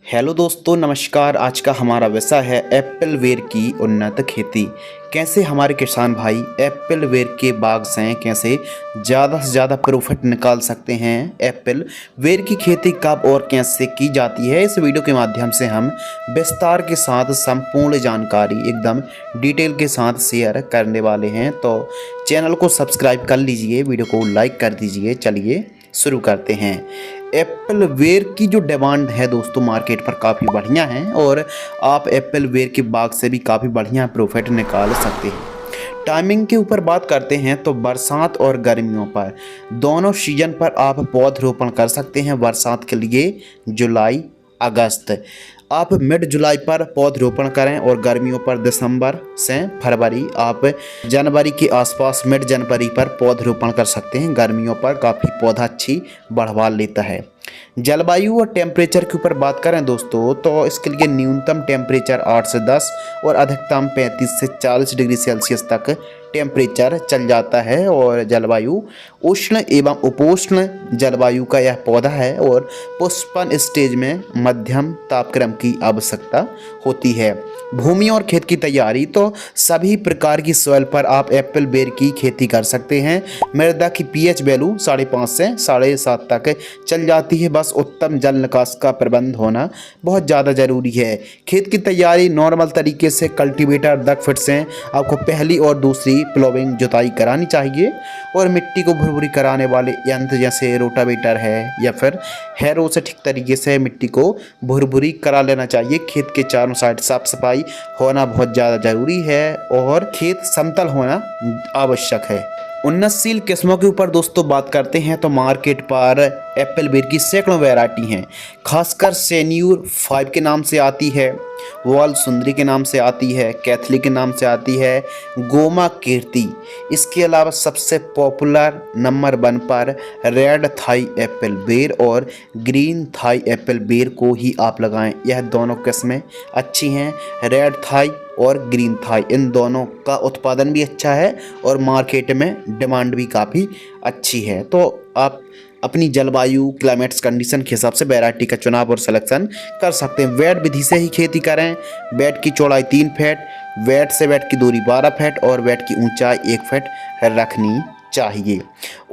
Hello दोस्तों, नमस्कार। आज का हमारा विषय है एप्पल वेर की उन्नत खेती। कैसे हमारे किसान भाई एप्पल वेर के बाग से कैसे ज़्यादा से ज़्यादा प्रॉफिट निकाल सकते हैं। एप्पल वेर की खेती कब और कैसे की जाती है, इस वीडियो के माध्यम से हम विस्तार के साथ संपूर्ण जानकारी एकदम डिटेल के साथ शेयर करने वाले हैं। तो चैनल को सब्सक्राइब कर लीजिए, वीडियो को लाइक कर दीजिए। चलिए शुरू करते हैं। एप्पल वेर की जो डिमांड है दोस्तों मार्केट पर काफ़ी बढ़िया है और आप एप्पल वेर के बाग से भी काफ़ी बढ़िया प्रॉफिट निकाल सकते हैं। टाइमिंग के ऊपर बात करते हैं तो बरसात और गर्मियों पर दोनों सीजन पर आप पौधरोपण कर सकते हैं। बरसात के लिए जुलाई अगस्त, आप मिड जुलाई पर पौधरोपण करें और गर्मियों पर दिसंबर से फरवरी, आप जनवरी के आसपास मिड जनवरी पर पौधरोपण कर सकते हैं। गर्मियों पर काफ़ी पौधा अच्छी बढ़वा लेता है। जलवायु और टेम्परेचर के ऊपर बात करें दोस्तों तो इसके लिए न्यूनतम टेम्परेचर 8 से 10 और अधिकतम 35 से 40 डिग्री सेल्सियस तक टेम्परेचर चल जाता है। और जलवायु उष्ण एवं उपोष्ण जलवायु का यह पौधा है और पुष्पन स्टेज में मध्यम तापक्रम की आवश्यकता होती है। भूमि और खेत की तैयारी तो सभी प्रकार की सॉइल पर आप एप्पल बेर की खेती कर सकते हैं। मृदा की पीएच वैल्यू 5.5 से 7.5 तक चल जाती है। बस उत्तम जल निकास का प्रबंध होना बहुत ज़्यादा ज़रूरी है। खेत की तैयारी नॉर्मल तरीके से कल्टीवेटर दक फिट से आपको पहली और दूसरी प्लोविंग जुताई करानी चाहिए और मिट्टी को भुरभुरी कराने वाले यंत्र जैसे रोटावेटर है या फिर हैरो से ठीक तरीके से मिट्टी को भुरभुरी करा लेना चाहिए। खेत के चारों साइड साफ सफाई होना बहुत ज़्यादा ज़रूरी है और खेत समतल होना आवश्यक है। उन्नतशील किस्मों के ऊपर दोस्तों बात करते हैं तो मार्केट पर एप्पल बेर की सैकड़ों वैरायटी हैं। खासकर सेन्यूर 5 के नाम से आती है, वॉल सुंदरी के नाम से आती है, कैथली के नाम से आती है, गोमा कीर्ति। इसके अलावा सबसे पॉपुलर नंबर 1 पर रेड थाई एप्पल बेर और ग्रीन थाई एप्पल बेर को ही आप लगाएं। यह दोनों किस्में अच्छी हैं। रेड थाई और ग्रीन थाई इन दोनों का उत्पादन भी अच्छा है और मार्केट में डिमांड भी काफ़ी अच्छी है। तो आप अपनी जलवायु क्लाइमेट्स कंडीशन के हिसाब से वैरायटी का चुनाव और सिलेक्शन कर सकते हैं। वेट विधि से ही खेती करें। वेट की चौड़ाई 3 फीट, वेट से वेट की दूरी 12 फीट और वेट की ऊंचाई 1 फीट रखनी चाहिए।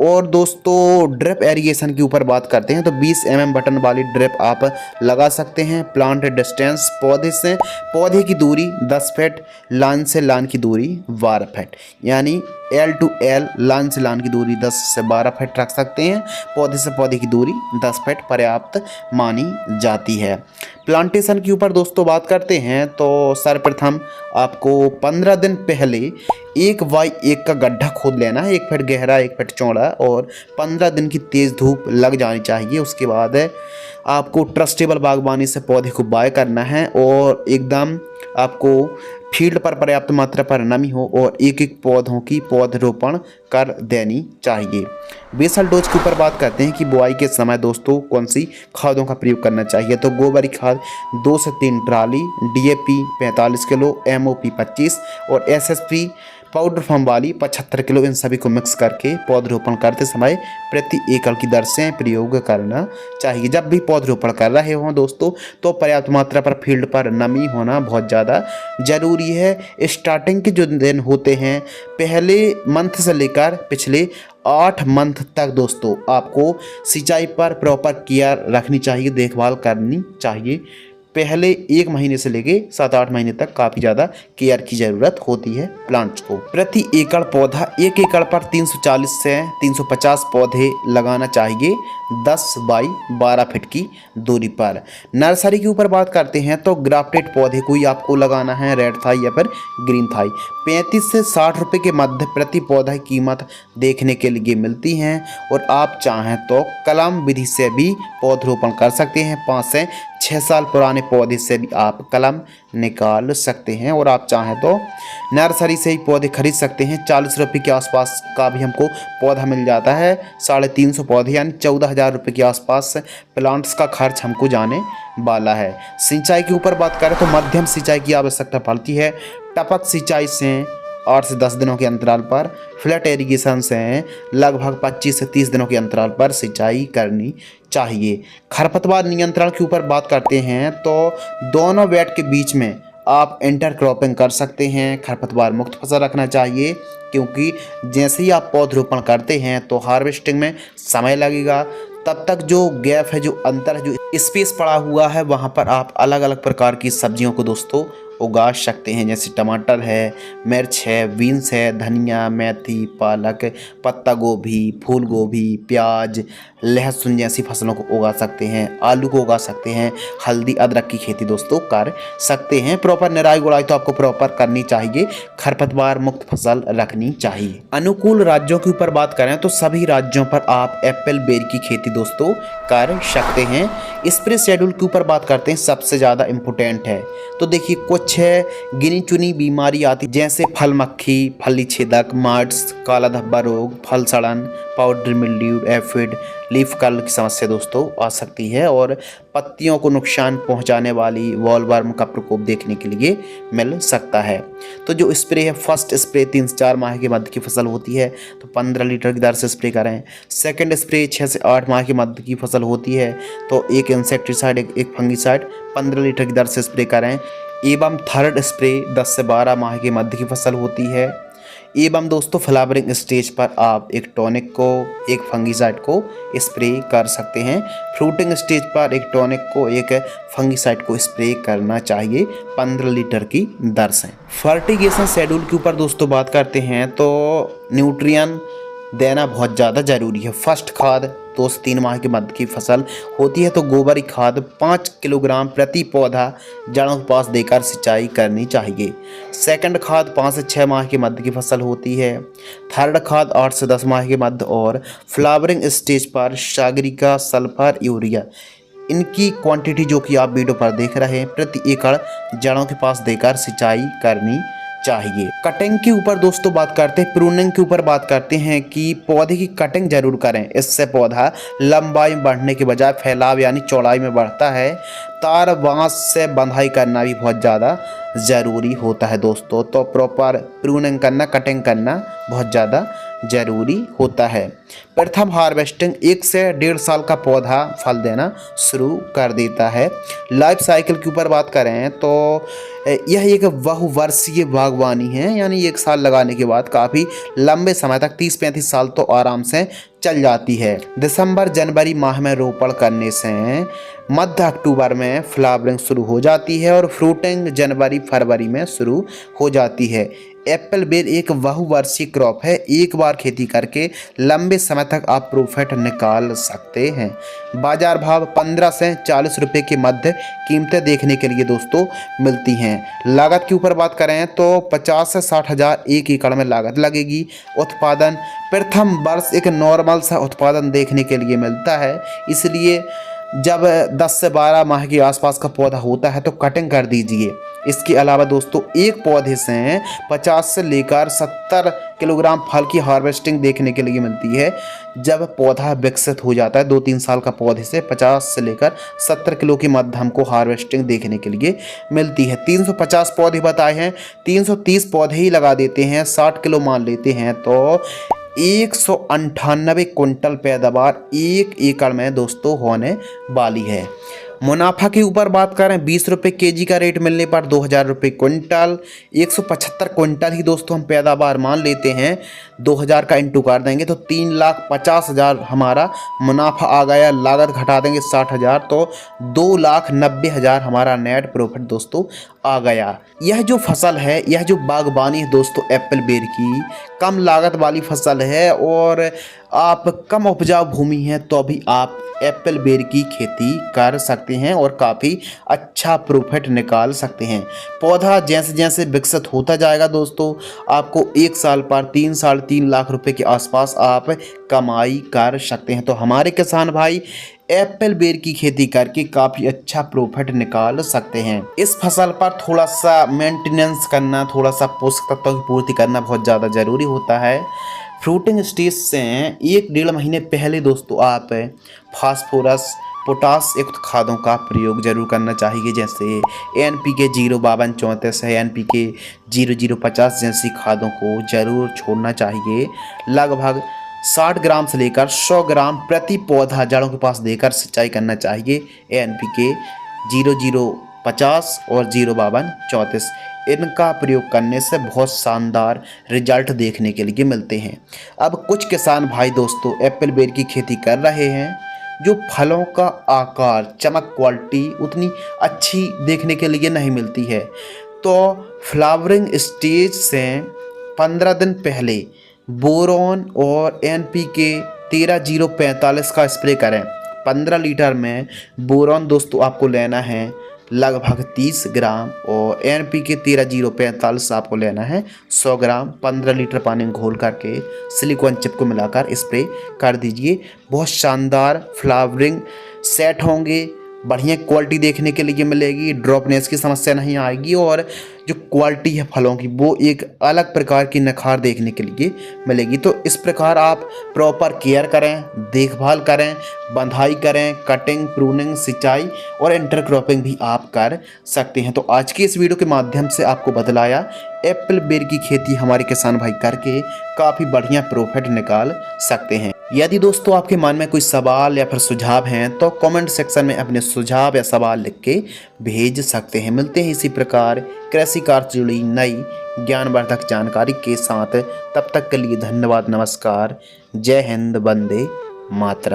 और दोस्तों ड्रिप एरिगेशन के ऊपर बात करते हैं तो 20 mm बटन वाली ड्रिप आप लगा सकते हैं। प्लांट डिस्टेंस पौधे की दूरी 10 फीट, लाइन से लाइन की दूरी 12 फीट, यानी L to L लाइन से लाइन की दूरी 10 से 12 फीट रख सकते हैं। पौधे से पौधे की दूरी 10 फीट पर्याप्त मानी जाती है। प्लांटेशन के ऊपर दोस्तों बात करते हैं तो सर्वप्रथम आपको 15 दिन पहले 1x1 का गड्ढा खोद लेना है, 1 फीट गहरा 1 फीट चौड़ा, और 15 दिन की तेज़ धूप लग जानी चाहिए। उसके बाद आपको ट्रस्टेबल बागवानी से पौधे को बाय करना है और एकदम आपको फील्ड पर पर्याप्त मात्रा पर नमी हो और एक एक पौधों की पौधरोपण कर देनी चाहिए। बेसल डोज के ऊपर बात करते हैं कि बुआई के समय दोस्तों कौन सी खादों का प्रयोग करना चाहिए। तो गोबर की खाद 2 से 3 ट्राली, DAP 45 किलो, MOP 25 और SSP पाउडर फॉर्म वाली 75 किलो, इन सभी को मिक्स करके पौधरोपण करते समय प्रति एकड़ की दर से प्रयोग करना चाहिए। जब भी पौधरोपण कर रहे हों दोस्तों तो पर्याप्त मात्रा पर फील्ड पर नमी होना बहुत ज़्यादा ज़रूरी है। स्टार्टिंग के जो दिन होते हैं पहले मंथ से लेकर पिछले 8 मंथ तक दोस्तों आपको सिंचाई पर प्रॉपर केयर रखनी चाहिए, देखभाल करनी चाहिए। पहले 1 महीने से लेके 7-8 महीने तक काफ़ी ज़्यादा केयर की ज़रूरत होती है प्लांट्स को। प्रति एकड़ पौधा 1 एकड़ पर 340 से 350 पौधे लगाना चाहिए 10 बाई 12 फीट की दूरी पर। नर्सरी के ऊपर बात करते हैं तो ग्राफ्टेड पौधे को ही आपको लगाना है, रेड थाई या फिर ग्रीन थाई। 35 से 60 रुपये के मध्य प्रति पौधा कीमत देखने के लिए मिलती हैं और आप चाहें तो कलम विधि से भी पौधरोपण कर सकते हैं। 5 से 6 साल पुराने पौधे से भी आप कलम निकाल सकते हैं और आप चाहें तो नर्सरी से ही पौधे खरीद सकते हैं। 40 रुपये के आसपास का भी हमको पौधा मिल जाता है। 350 पौधे यानी 14,000 रुपये के आसपास प्लांट्स का खर्च हमको जाने वाला है। सिंचाई के ऊपर बात करें तो मध्यम सिंचाई की आवश्यकता पड़ती है। टपक सिंचाई से 8 से 10 दिनों के अंतराल पर, फ्लैट इरिगेशन से लगभग 25 से 30 दिनों के अंतराल पर सिंचाई करनी चाहिए। खरपतवार नियंत्रण के ऊपर बात करते हैं तो दोनों बेड के बीच में आप इंटरक्रॉपिंग कर सकते हैं। खरपतवार मुक्त फसल रखना चाहिए, क्योंकि जैसे ही आप पौधरोपण करते हैं तो हार्वेस्टिंग में समय लगेगा। तब तक जो गैप है, जो अंतर है, जो स्पेस पड़ा हुआ है, वहाँ पर आप अलग अलग प्रकार की सब्जियों को दोस्तों उगा सकते हैं। जैसे टमाटर है, मिर्च है, बीन्स है, धनिया, मेथी, पालक, पत्ता गोभी, फूल गोभी, प्याज, लहसुन जैसी फसलों को उगा सकते हैं। आलू को उगा सकते हैं। हल्दी, अदरक की खेती दोस्तों कर सकते हैं। प्रॉपर निराई गुड़ाई तो आपको प्रॉपर करनी चाहिए। खरपतवार मुक्त फसल रखनी चाहिए। अनुकूल राज्यों के ऊपर बात करें तो सभी राज्यों पर आप एप्पल बेरी की खेती दोस्तों कर सकते हैं। स्प्रे शेड्यूल के ऊपर बात करते हैं, सबसे ज़्यादा इम्पोर्टेंट है। तो देखिए, कुछ गिनी चुनी बीमारी आती जैसे फल मक्खी, फली छेदक, मार्ड्स, काला धब्बा रोग, फल सड़न, powder mildew, aphid, leaf curl की समस्या दोस्तों आ सकती है और पत्तियों को नुकसान पहुंचाने वाली वॉलवर्म का प्रकोप देखने के लिए मिल सकता है। तो जो स्प्रे है, फर्स्ट स्प्रे 3 से 4 माह के मध्य की फसल होती है तो 15 लीटर की दर से स्प्रे करें। सेकंड स्प्रे 6 से 8 माह के मध्य की फसल होती है तो एक इंसेक्टिसाइड, एक फंगिसाइड 15 लीटर की दर से स्प्रे करें। एवं थर्ड स्प्रे 10 से 12 माह के मध्य की फसल होती है। एवं दोस्तों फ्लावरिंग स्टेज पर आप एक टॉनिक को, एक फंगिसाइड को स्प्रे कर सकते हैं। फ्रूटिंग स्टेज पर एक टॉनिक को, एक फंगिसाइड को स्प्रे करना चाहिए 15 लीटर की दर से। फर्टिगेशन शेड्यूल के ऊपर दोस्तों बात करते हैं तो न्यूट्रिएंट देना बहुत ज़्यादा ज़रूरी है। फर्स्ट खाद 2 से 3 माह के मध्य की फसल होती है तो गोबरी खाद 5 किलोग्राम प्रति पौधा जड़ों के पास देकर सिंचाई करनी चाहिए। सेकंड खाद 5 से 6 माह के मध्य की फसल होती है। थर्ड खाद 8 से 10 माह के मध्य और फ्लावरिंग स्टेज पर सागरिका, सल्फर, यूरिया, इनकी क्वांटिटी जो कि आप वीडियो पर देख रहे हैं प्रति एकड़ जड़ों के पास देकर सिंचाई करनी चाहिए। कटिंग के ऊपर दोस्तों बात करते हैं, प्रूनिंग के ऊपर बात करते हैं कि पौधे की कटिंग जरूर करें। इससे पौधा लंबाई में बढ़ने के बजाय फैलाव यानी चौड़ाई में बढ़ता है। तार बांस से बंधाई करना भी बहुत ज़्यादा ज़रूरी होता है दोस्तों। तो प्रॉपर प्रूनिंग करना, कटिंग करना बहुत ज़्यादा ज़रूरी होता है। प्रथम हार्वेस्टिंग 1 से 1.5 साल का पौधा फल देना शुरू कर देता है। लाइफ साइकिल के ऊपर बात करें तो यह एक बहुवर्षीय बागवानी है, यानी 1 साल लगाने के बाद काफ़ी लंबे समय तक 30-35 साल तो आराम से चल जाती है। दिसंबर जनवरी माह में रोपण करने से मध्य अक्टूबर में फ्लावरिंग शुरू हो जाती है और फ्रूटिंग जनवरी फरवरी में शुरू हो जाती है। एप्पल बेर एक बहुवर्षीय क्रॉप है। एक बार खेती करके लंबे समय तक आप प्रॉफिट निकाल सकते हैं। बाजार भाव 15 से 40 रुपये के मध्य कीमतें देखने के लिए दोस्तों मिलती हैं। लागत के ऊपर बात करें तो 50 से 60 हज़ार 1 एकड़ में लागत लगेगी। उत्पादन प्रथम वर्ष एक नॉर्मल सा उत्पादन देखने के लिए मिलता है, इसलिए जब 10 से 12 माह के आसपास का पौधा होता है तो कटिंग कर दीजिए। इसके अलावा दोस्तों एक पौधे से 50 से लेकर 70 किलोग्राम फल की हार्वेस्टिंग देखने के लिए मिलती है। जब पौधा विकसित हो जाता है 2-3 साल का पौधे से 50 से लेकर 70 किलो की मध्य हमको हार्वेस्टिंग देखने के लिए मिलती है। 350 पौधे बताए हैं, 330 पौधे ही लगा देते हैं, 60 किलो मान लेते हैं तो 198 कुंटल पैदावार 1 एकड़ में दोस्तों होने वाली है। मुनाफा के ऊपर बात करें 20 रुपये केजी का रेट मिलने पर 2000 रुपये क्विंटल, 175 कुंटल ही दोस्तों हम पैदावार मान लेते हैं। 2000 का इंटू कर देंगे तो 3,50,000 हमारा मुनाफा आ गया। लागत घटा देंगे 60,000 तो 2,90,000 हमारा नेट प्रॉफिट दोस्तों आ गया। यह जो फसल है, यह जो बागबानी है दोस्तों एप्पल बेर की, कम लागत वाली फसल है और आप कम उपजाऊ भूमि है तो भी आप एप्पल बेर की खेती कर सकते हैं और काफ़ी अच्छा प्रॉफिट निकाल सकते हैं। पौधा जैसे जैसे विकसित होता जाएगा दोस्तों, आपको 1 साल पर 3 साल 3 लाख रुपए के आसपास आप कमाई कर सकते हैं। तो हमारे किसान भाई एप्पल बेर की खेती करके काफ़ी अच्छा प्रॉफिट निकाल सकते हैं। इस फसल पर थोड़ा सा मेंटेनेंस करना, थोड़ा सा पोषक तत्वों की पूर्ति करना बहुत ज़्यादा ज़रूरी होता है। फ्रूटिंग स्टेज से 1-1.5 महीने पहले दोस्तों आप फास्फोरस, पोटास युक्त खादों का प्रयोग जरूर करना चाहिए, जैसे NPK 05234 है, NPK 0050 जैसी खादों को जरूर छोड़ना चाहिए। लगभग 60 ग्राम से लेकर 100 ग्राम प्रति पौधा जड़ों के पास देकर सिंचाई करना चाहिए। NPK 0050 और 05234 इनका प्रयोग करने से बहुत शानदार रिजल्ट देखने के लिए मिलते हैं। अब कुछ किसान भाई दोस्तों एप्पल बेर की खेती कर रहे हैं, जो फलों का आकार, चमक, क्वालिटी उतनी अच्छी देखने के लिए नहीं मिलती है, तो फ्लावरिंग स्टेज से 15 दिन पहले बोरॉन और NPK 13045 का स्प्रे करें। 15 लीटर में बोरॉन दोस्तों आपको लेना है लगभग 30 ग्राम और NPK 13045 आपको लेना है 100 ग्राम। 15 लीटर पानी में घोल करके सिलिकॉन चिप को मिलाकर स्प्रे कर दीजिए। बहुत शानदार फ्लावरिंग सेट होंगे, बढ़िया क्वालिटी देखने के लिए मिलेगी, ड्रॉपनेस की समस्या नहीं आएगी और जो क्वालिटी है फलों की वो एक अलग प्रकार की निखार देखने के लिए मिलेगी। तो इस प्रकार आप प्रॉपर केयर करें, देखभाल करें, बंधाई करें, कटिंग, प्रूनिंग, सिंचाई और इंटरक्रॉपिंग भी आप कर सकते हैं। तो आज की इस वीडियो के माध्यम से आपको बतलाया एप्पल बेर की खेती हमारे किसान भाई करके काफ़ी बढ़िया प्रॉफिट निकाल सकते हैं। यदि दोस्तों आपके मन में कोई सवाल या फिर सुझाव हैं तो कमेंट सेक्शन में अपने सुझाव या सवाल लिख के भेज सकते हैं। मिलते हैं इसी प्रकार कृषि कार्य से जुड़ी नई ज्ञानवर्धक जानकारी के साथ। तब तक के लिए धन्यवाद, नमस्कार, जय हिंद, वंदे मातरम।